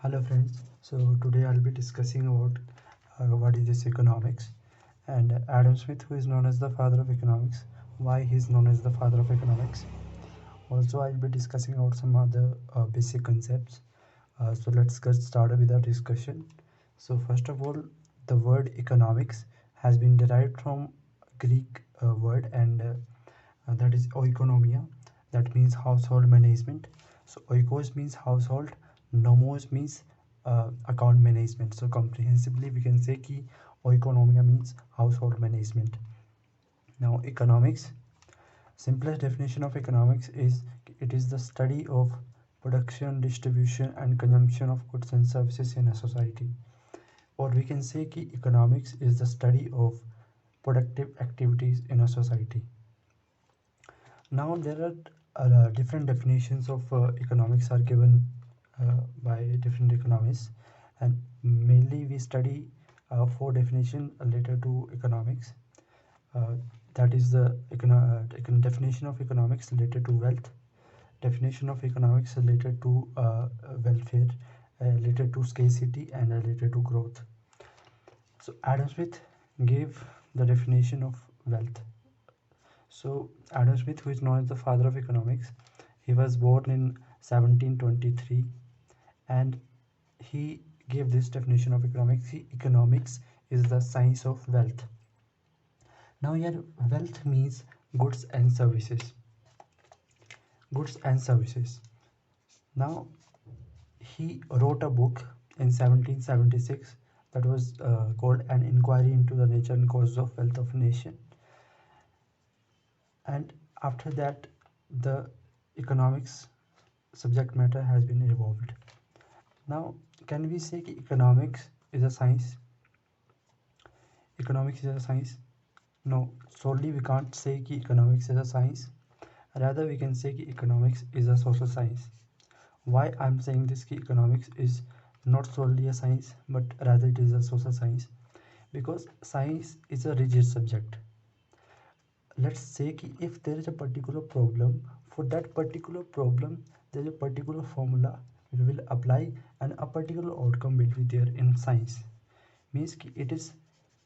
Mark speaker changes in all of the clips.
Speaker 1: Hello friends. So today I'll be discussing about what is this economics and Adam Smith, who is known as the father of economics, why he is known as the father of economics. Also I'll be discussing about some other basic concepts. So let's get started with our discussion. So first of all, the word economics has been derived from Greek word and that is oikonomia, that means household management. So oikos means household, nomos means account management. So comprehensively we can say ki oikonomia means household management. Now economics, simplest definition of economics is it is the study of production, distribution and consumption of goods and services in a society. Or we can say ki economics is the study of productive activities in a society. Now there are different definitions of economics are given by different economists, and mainly we study four definitions related to economics. Uh, that is the definition of economics related to wealth, definition of economics related to welfare, related to scarcity, and related to growth. So Adam Smith gave the definition of wealth. So Adam Smith, who is known as the father of economics, he was born in 1723 and he gave this definition of economics. Economics is the science of wealth. Now here wealth means goods and services. Goods and services. Now he wrote a book in 1776 that was called An Inquiry into the Nature and Causes of Wealth of a Nation. And after that the economics subject matter has been evolved. Now can we say economics is a science? Economics is a science? No, solely we can't say economics is a science. Rather we can say economics is a social science. Why I'm saying this economics is not solely a science but rather it is a social science? Because science is a rigid subject. Let's say if there is a particular problem, for that particular problem there is a particular formula we will apply and a particular outcome will be there in science. Means it is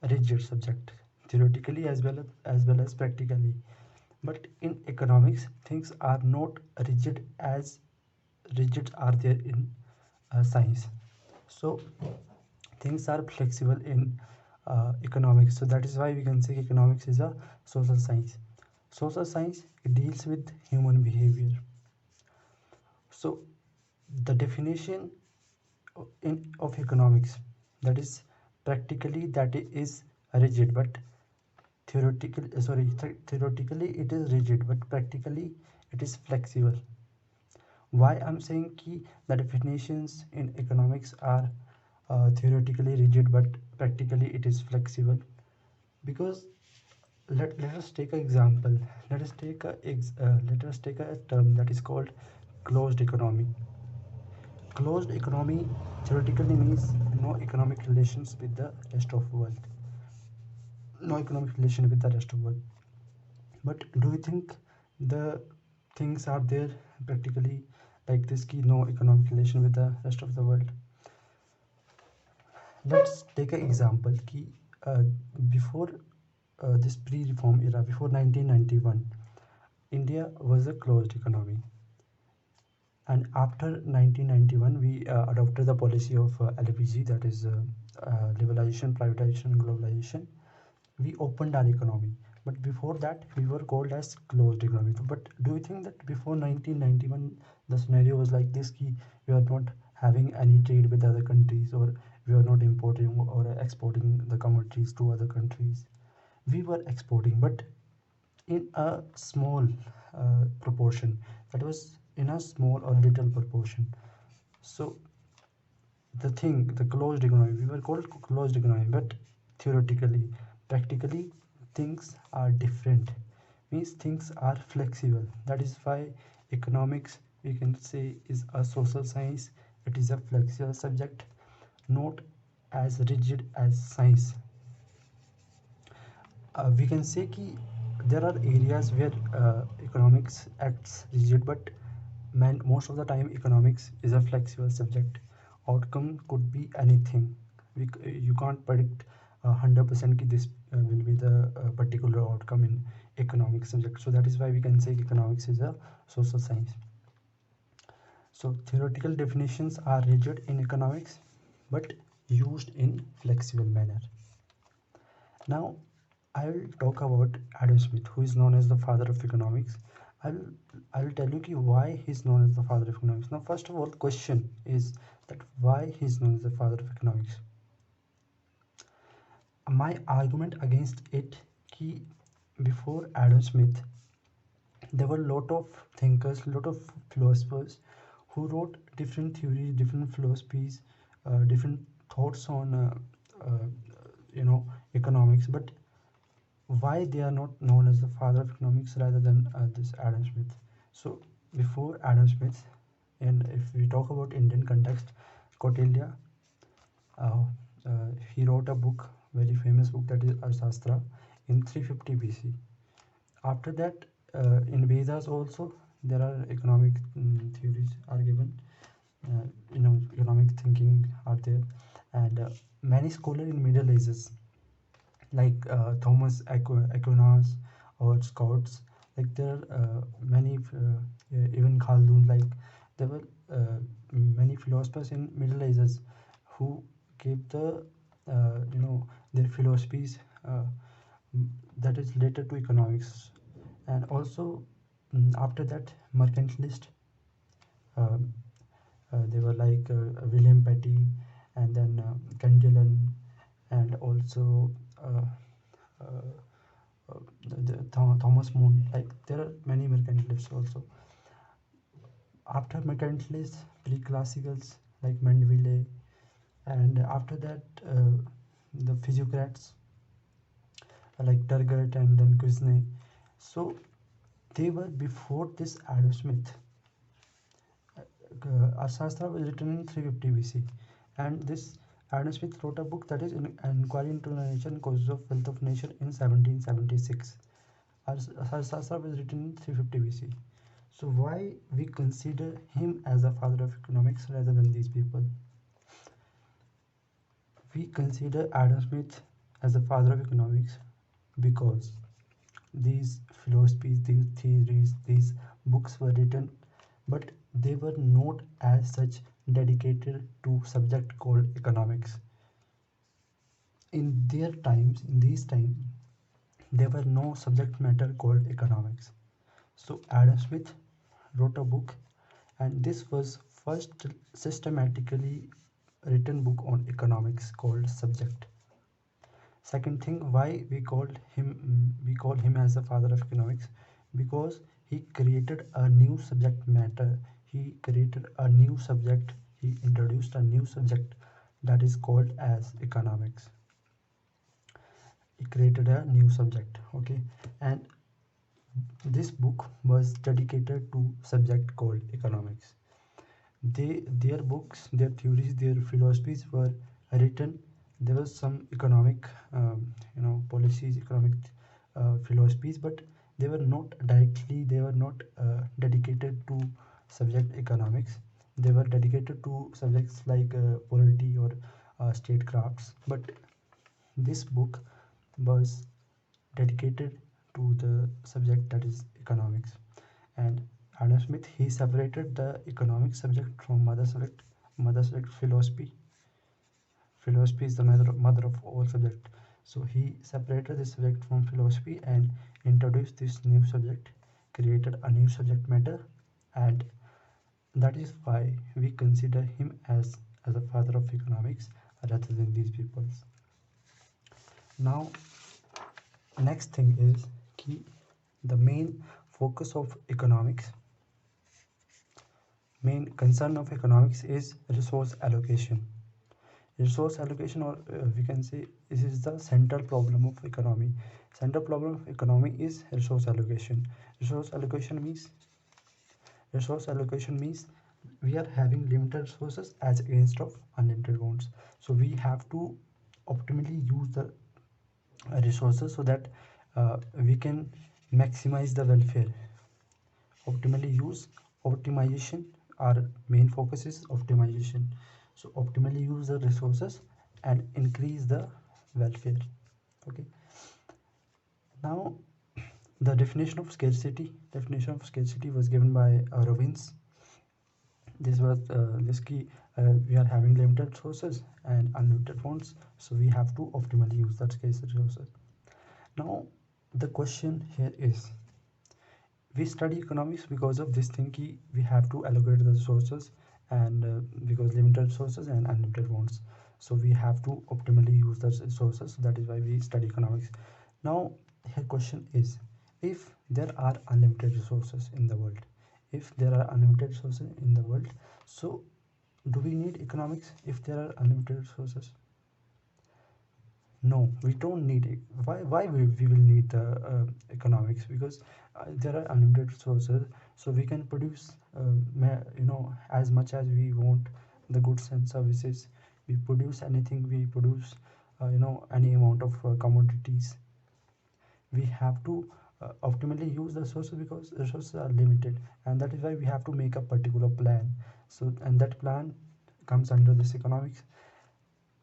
Speaker 1: a rigid subject theoretically as well as practically. But in economics things are not rigid as rigid are there in science. So things are flexible in economics. So that is why we can say economics is a social science. Social science, it deals with human behavior. So the definition of economics, that is practically that is rigid but theoretically it is rigid but practically it is flexible. Why I'm saying the definitions in economics are theoretically rigid but practically it is flexible? Because let us take an example. Let us take a term that is called closed economy. Closed economy theoretically means no economic relations with the rest of the world. No economic relation with the rest of the world. But do you think the things are there practically like this no economic relation with the rest of the world? Let's take an example uh, before this pre-reform era, before 1991, India was a closed economy. And after 1991, we adopted the policy of LPG, that is liberalization, privatization, and globalization. We opened our economy. But before that, we were called as closed economy. But do you think that before 1991, the scenario was like this: we are not having any trade with other countries, or we are not importing or exporting the commodities to other countries? We were exporting, but in a small proportion. That was in a small or little proportion. So the closed economy, we were called closed economy, but theoretically, practically things are different. Means things are flexible. That is why economics, we can say, is a social science. It is a flexible subject, not as rigid as science. We can say there are areas where economics acts rigid, but most of the time economics is a flexible subject. outcome could be anything. You can't predict 100% ki this will be the particular outcome in economic subject. So that is why we can say economics is a social science. So theoretical definitions are rigid in economics but used in flexible manner. Now I will talk about Adam Smith, who is known as the father of economics. I'll I will tell you why he's known as the father of economics. Now, first of all, the question is that why he's known as the father of economics. My argument against it, key before Adam Smith, there were a lot of thinkers, lot of philosophers who wrote different theories, different philosophies, different thoughts on uh, economics, but why they are not known as the father of economics rather than this Adam Smith. So before Adam Smith, and if we talk about Indian context, Kautilya, uh, he wrote a book, very famous book, that is Arthashastra, in 350 BC. After that, in Vedas also there are economic theories are given. Economic thinking are there, and many scholars in Middle Ages like Thomas Aquinas or Scots, like there are many even Khaldun, like there were many philosophers in Middle Ages who gave the their philosophies that is related to economics. And also after that, mercantilist, um, they were like William Petty, and then Cantillon, and also uh, uh, Thomas Moon. Like there are many mercantilists also. After mercantilists, pre-classicals like Mandeville, and after that the physiocrats like Turgot and then Kuznets. So they were before this Adam Smith. Arthashastra was written in 350 BC, and this Adam Smith wrote a book that is an Inquiry into the Nature and Causes of Wealth of Nature in 1776. Arthashastra was written in 350 BC. So why we consider him as a father of economics rather than these people? We consider Adam Smith as the father of economics because these philosophies, these theories, these books were written, but they were not as such dedicated to subject called economics. In their times, in these times, there were no subject matter called economics. So Adam Smith wrote a book, and this was first systematically written book on economics called Subject. Second thing, why we call him as the father of economics, because he created a new subject matter. He created a new subject. He introduced a new subject that is called as economics. He created a new subject. Okay, and this book was dedicated to subject called economics. Their books, their theories, their philosophies were written. There was some economic policies, economic philosophies, but they were not directly, they were not dedicated to subject economics. They were dedicated to subjects like polity or statecrafts, but this book was dedicated to the subject that is economics. And Adam Smith, he separated the economic subject from mother subject philosophy. Philosophy is the mother of all subject. So he separated this subject from philosophy and introduced this new subject, created a new subject matter, and that is why we consider him as a father of economics rather than these people. Now, next thing is key, the main focus of economics, main concern of economics is resource allocation. Resource allocation, or we can say this is the central problem of economy. Central problem of economy is resource allocation. Resource allocation means we are having limited resources as against of unlimited ones. So we have to optimally use the resources so that we can maximize the welfare. Optimally use, optimization, our main focus is optimization. So optimally use the resources and increase the welfare. Okay, now the definition of scarcity was given by Robbins. This was this key. We are having limited sources and unlimited funds, so we have to optimally use that scarce resources. Now the question here is, we study economics because of this thing key, we have to allocate the resources, and because limited resources and unlimited funds, so we have to optimally use the resources. That is why we study economics. Now here question is, if there are unlimited resources in the world, if there are unlimited resources in the world, so do we need economics if there are unlimited resources? No, we don't need it. Why we will need the economics? Because there are unlimited resources, so we can produce as much as we want the goods and services. We produce anything, we produce any amount of commodities. We have to optimally use the resources because resources are limited, and that is why we have to make a particular plan. So, and that plan comes under this economics.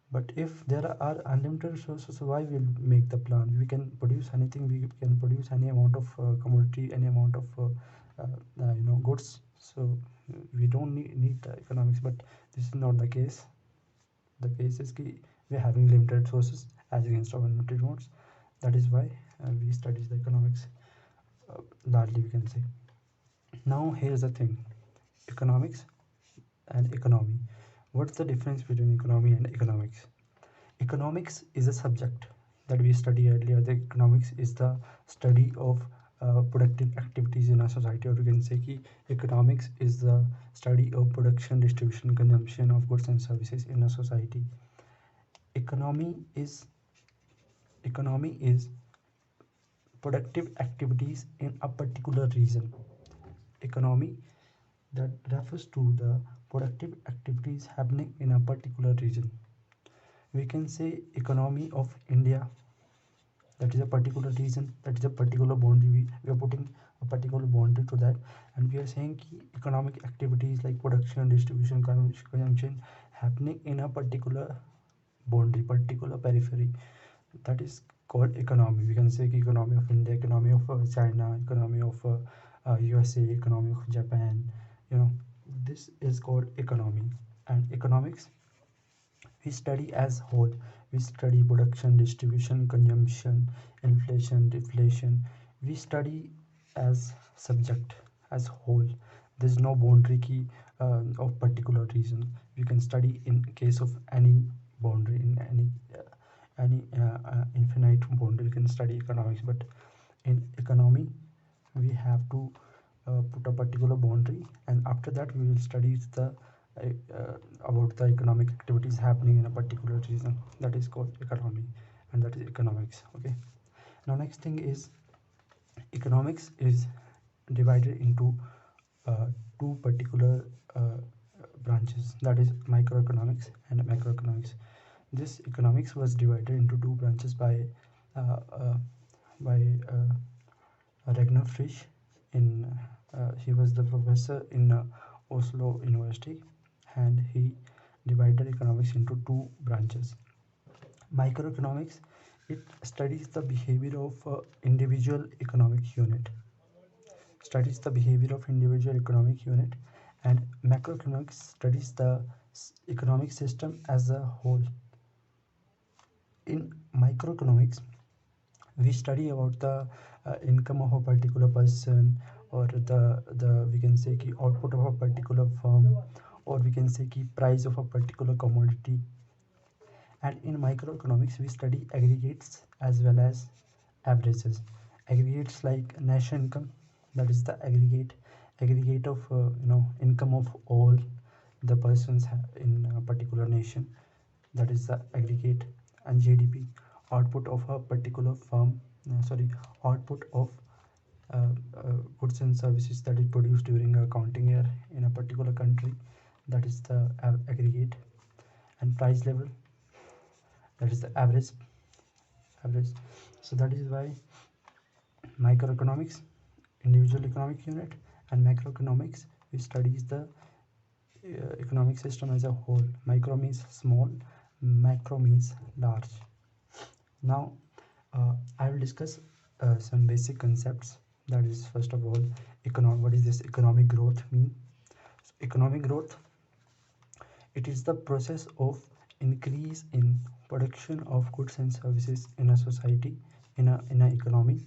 Speaker 1: But if there are unlimited resources, why we'll make the plan? We can produce anything, we can produce any amount of commodity, any amount of goods. So we don't need the economics. But this is not the case. The case is ki we're having limited resources as against our unlimited ones. That is why we study the economics largely, we can say. Now here's the thing, economics and economy. What's the difference between economy and economics? Economics is a subject that we studied earlier. The economics is the study of productive activities in a society, or you can say ki economics is the study of production, distribution, consumption of goods and services in a society. Economy is productive activities in a particular region. Economy that refers to the productive activities happening in a particular region. We can say economy of India, that is a particular region, that is a particular boundary. We are putting a particular boundary to that, and we are saying ki economic activities like production, distribution, consumption happening in a particular boundary, particular periphery, that is called economy. We can say ki economy of India, economy of China, economy of USA, economy of Japan. This is called economy. And economics we study as whole. We study production, distribution, consumption, inflation, deflation. We study as subject, as whole. There's no boundary key of particular region. We can study in case of any boundary, in any infinite boundary. We can study economics, but in economy we have to put a particular boundary, and after that we will study the about the economic activities happening in a particular region. That is called economy, and that is economics. Okay, now next thing is, economics is divided into two particular branches, that is microeconomics and macroeconomics. This economics was divided into two branches uh, uh, by Ragnar Frisch. He was the professor in Oslo University, and he divided economics into two branches. Microeconomics, it studies the behavior of individual economic unit, and macroeconomics studies the economic system as a whole. In microeconomics, we study about the income of a particular person, or the we can say ki output of a particular firm, or we can say ki price of a particular commodity. And in microeconomics we study aggregates as well as averages. Aggregates like national income, that is the aggregate of income of all the persons in a particular nation, that is the aggregate. And GDP, output of a particular firm, output of goods and services that is produced during a counting year in a particular country, that is the aggregate. And price level, that is the average. So that is why microeconomics, individual economic unit, and macroeconomics, we studies the economic system as a whole. Micro means small, macro means large. Now I will discuss some basic concepts. That is, first of all, what is this economic growth mean? So economic growth, it is the process of increase in production of goods and services in a society, in a economy,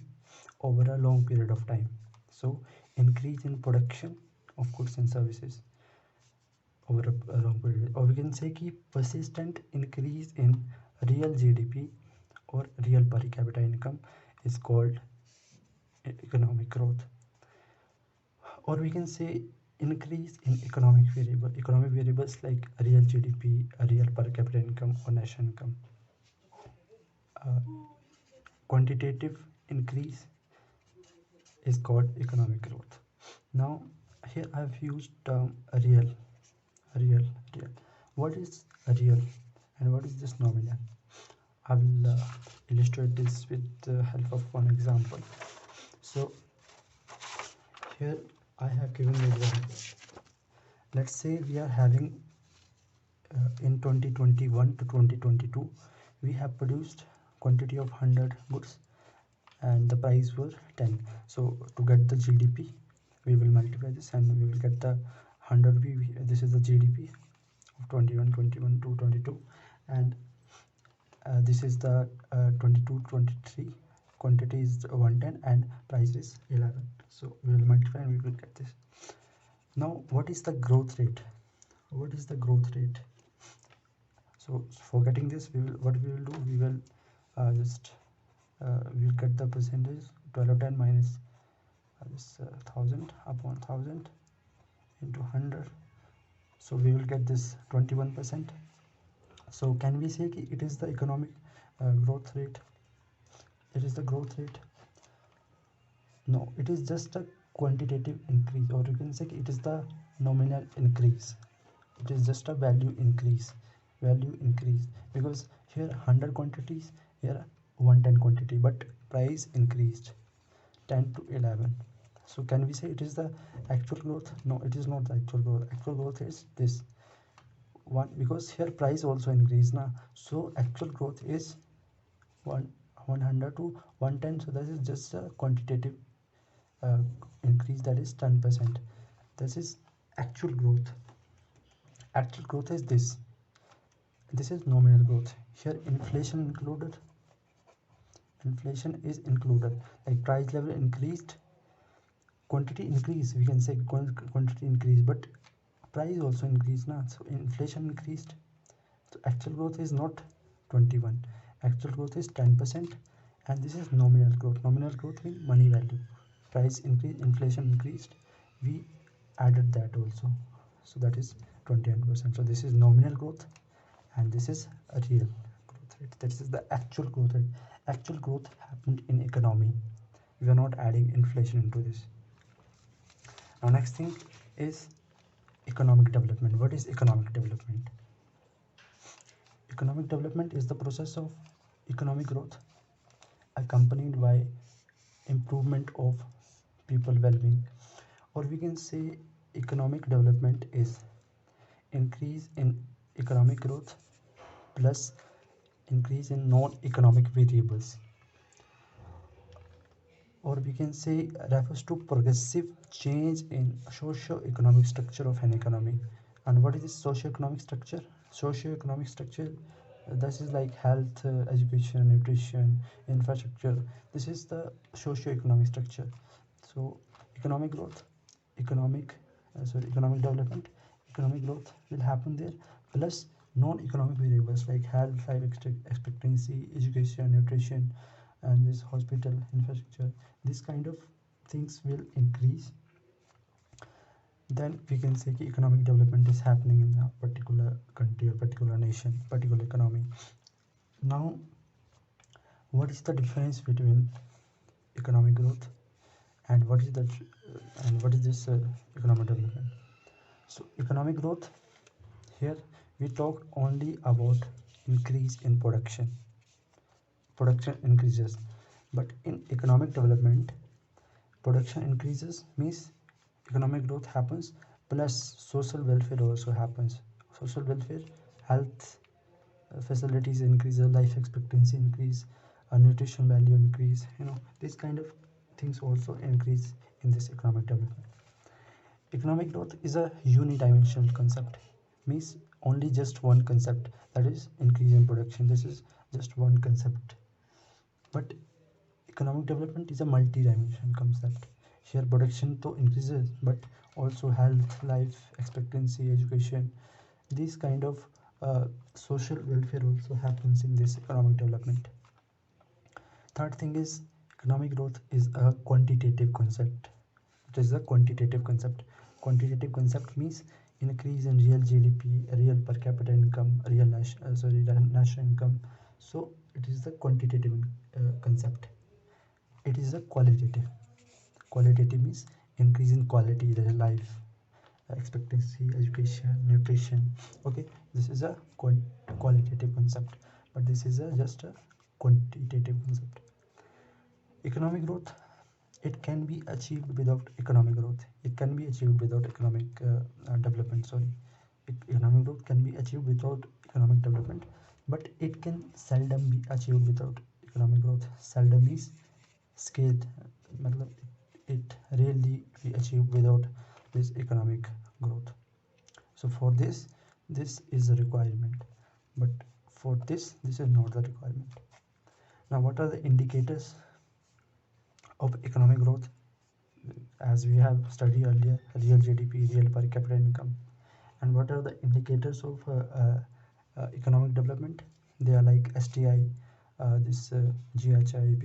Speaker 1: over a long period of time. So increase in production of goods and services over a long period, or we can say कि persistent increase in real GDP or real per capita income is called economic growth. Or we can say increase in economic variables like real GDP, a real per capita income or national income. Quantitative increase is called economic growth. Now here I've used term real. What is real and what is this nominal? I will illustrate this with the help of one example. So here I have given the example. Let's say we are having in 2021 to 2022 we have produced quantity of 100 goods and the price was 10. So to get the GDP we will multiply this and we will get the 100 rupee. This is the GDP of 21 to 22, and this is the 22-23. Quantity is 110 and price is 11. So we will multiply and we will get this. Now what is the growth rate? What is the growth rate? So for getting this, what we will do, we will we will get the percentage 1210 minus this 1000 upon 1000 into 100. So we will get this 21%. So can we say it is the economic growth rate? It is the growth rate? No, it is just a quantitative increase, or you can say it is the nominal increase. It is just a value increase, because here 100 quantities, here 110 quantity, but price increased 10 to 11. So can we say it is the actual growth? No, it is not the actual growth. Actual growth is this one, because here price also increased now. So actual growth is 100 to 110. So this is just a quantitative increase, that is 10%. This is actual growth. Actual growth is this. This is nominal growth. Here inflation is included, like price level increased, quantity increased, we can say quantity increased, but price also increased now. So inflation increased. So actual growth is not 21, actual growth is 10%, and this is nominal growth. Nominal growth means money value. Price increased, inflation increased, we added that also, so that is 21%. So this is nominal growth and this is a real growth rate. This is the actual growth rate. Actual growth happened in economy. We are not adding inflation into this. Now next thing is economic development. What is economic development? Economic development is the process of economic growth accompanied by improvement of people well-being, or we can say economic development is increase in economic growth plus increase in non-economic variables, or we can say refers to progressive change in socio-economic structure of an economy. And what is this socio-economic structure? Socio-economic structure, this is like health, education, nutrition, infrastructure. This is the socio-economic structure. So economic growth, economic development, economic growth will happen there, plus non-economic variables like health, life expectancy, education, nutrition, and this hospital infrastructure. This kind of things will increase. Then we can say economic development is happening in a particular country or particular nation, particular economy. Now what is the difference between economic growth and what is this economic development? So economic growth, here we talk only about increase in production increases, but in economic development production increases means economic growth happens, Plus social welfare also happens. Social welfare, health facilities increase, life expectancy increase, nutrition value increase, these kind of things also increase in this economic development. Economic growth is a unidimensional concept, means only just one concept, that is increase in production. This is just one concept. But economic development is a multi-dimensional concept. Here production to increases, but also health, life expectancy, education, these kind of social welfare also happens in this economic development. Third thing is economic growth is a quantitative concept. It is a quantitative concept. Quantitative concept means increase in real GDP, real per capita income, real national income. So it is the quantitative concept. It is a qualitative. Qualitative means increase in quality, real life expectancy, education, nutrition. Okay, this is a qualitative concept, but this is just a quantitative concept. Economic growth, it can be achieved without economic growth. It can be achieved without economic development. Sorry, economic growth can be achieved without economic development, but it can seldom be achieved without economic growth. Seldom is scaled. It rarely be achieved without this economic growth. So for this is a requirement, but for this is not the requirement. Now what are the indicators of economic growth? As we have studied earlier, real GDP, real per capita income. And what are the indicators of economic development? They are like STI, this GHI,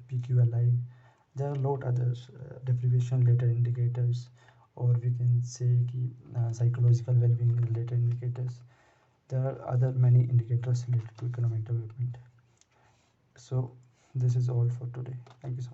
Speaker 1: PQLI. There are a lot others, deprivation related indicators, or we can say psychological well-being related indicators. There are other many indicators related to economic development. So this is all for today. Thank you so much.